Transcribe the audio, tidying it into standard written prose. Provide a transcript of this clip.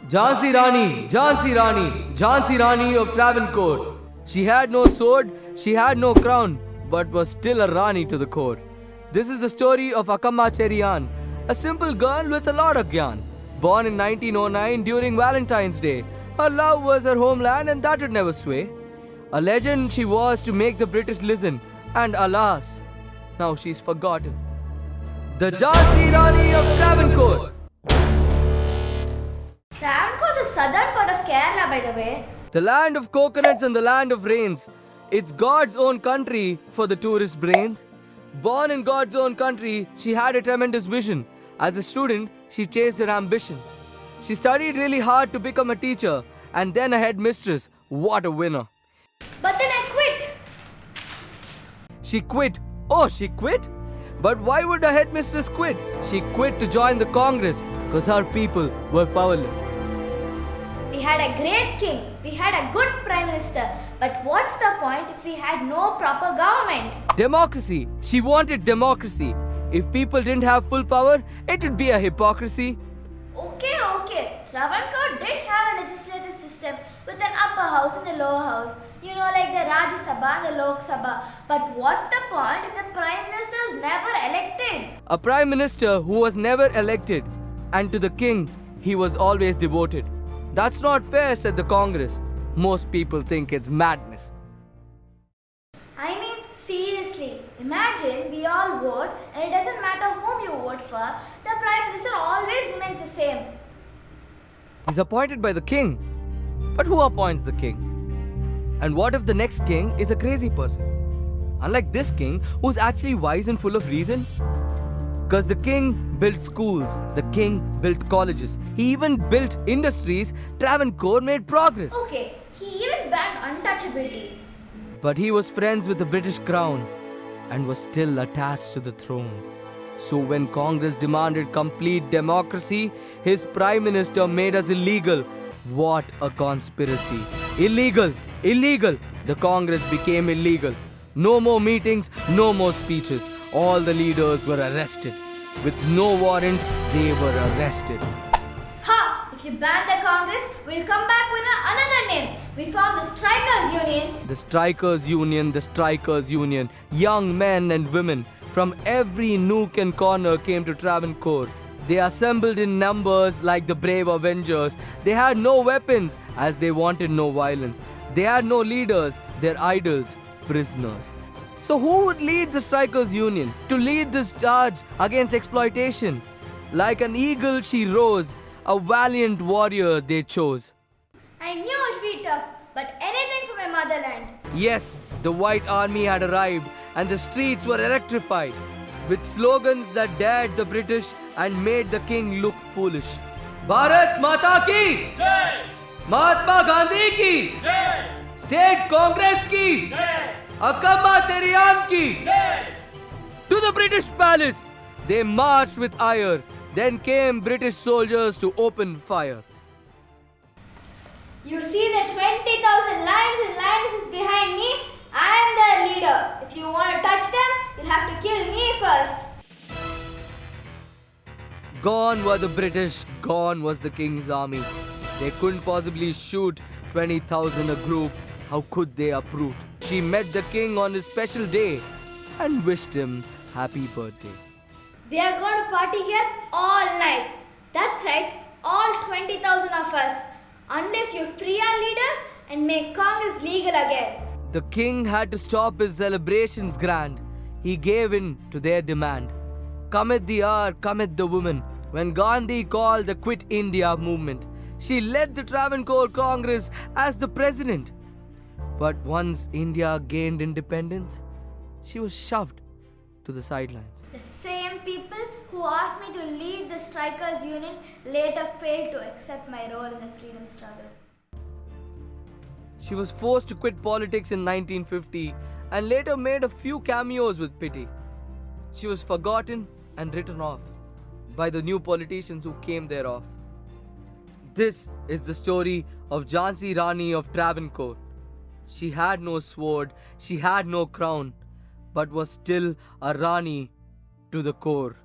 Jhansi Rani, Jhansi Rani, Jhansi Rani of Travancore. She had no sword, she had no crown, but was still a Rani to the core. This is the story of Akkamma Cherian, a simple girl with a lot of gyan. Born in 1909 during Valentine's Day, her love was her homeland and that would never sway. A legend she was to make the British listen, and alas, now she's forgotten. The Jhansi Rani of Travancore. Travancore is the southern part of Kerala, by the way. The land of coconuts and the land of rains. It's God's own country for the tourist brains. Born in God's own country, she had a tremendous vision. As a student, she chased her ambition. She studied really hard to become a teacher and then a headmistress. What a winner. But then I quit. She quit. Oh, she quit? But why would a headmistress quit? She quit to join the Congress because her people were powerless. We had a great king. We had a good prime minister. But what's the point if we had no proper government? Democracy. She wanted democracy. If people didn't have full power, it would be a hypocrisy. Okay. Travancore did have a legislative system with an upper house and a lower house. You know, like the Rajya Sabha and the Lok Sabha. But what's the point if the prime minister is never elected? A prime minister who was never elected, and to the king, he was always devoted. That's not fair, said the Congress. Most people think it's madness. I mean, seriously, imagine we all vote and it doesn't matter whom you vote for, the prime minister always remains the same. He's appointed by the king. But who appoints the king? And what if the next king is a crazy person? Unlike this king, who's actually wise and full of reason? Because the king built schools, the king built colleges, he even built industries. Travancore made progress. Okay, he even banned untouchability. But he was friends with the British crown and was still attached to the throne. So when Congress demanded complete democracy, his prime minister made us illegal. What a conspiracy. Illegal. The Congress became illegal. No more meetings, no more speeches. All the leaders were arrested. With no warrant, they were arrested. Ha! If you ban the Congress, we'll come back with another name. We formed the Strikers Union. The Strikers Union. Young men and women from every nook and corner came to Travancore. They assembled in numbers like the brave Avengers. They had no weapons as they wanted no violence. They had no leaders, their idols, prisoners. So who would lead the Strikers Union to lead this charge against exploitation? Like an eagle she rose, a valiant warrior they chose. I knew it would be tough, but anything for my motherland. Yes, the White Army had arrived and the streets were electrified with slogans that dared the British and made the king look foolish. Bharat Mata ki Jai! Mahatma Gandhi ki Jai! State Congress ki Jai! Akkamma Cherian ki Jai! To the British palace, they marched with ire. Then came British soldiers to open fire. You see the 20,000 lions and lionesses behind me? I am their leader. If you want to touch them, you'll have to kill me first. Gone were the British, gone was the king's army. They couldn't possibly shoot 20,000 a group. How could they uproot? She met the king on his special day and wished him happy birthday. We are going to party here all night. That's right, all 20,000 of us. Unless you free our leaders and make Congress legal again. The king had to stop his celebrations grand. He gave in to their demand. Cometh the hour, cometh the woman. When Gandhi called the Quit India movement, she led the Travancore Congress as the president. But once India gained independence, she was shoved to the sidelines. The same people who asked me to lead the Strikers Union later failed to accept my role in the freedom struggle. She was forced to quit politics in 1950 and later made a few cameos with pity. She was forgotten and written off by the new politicians who came thereof. This is the story of Jhansi Rani of Travancore. She had no sword, she had no crown, but was still a Rani to the core.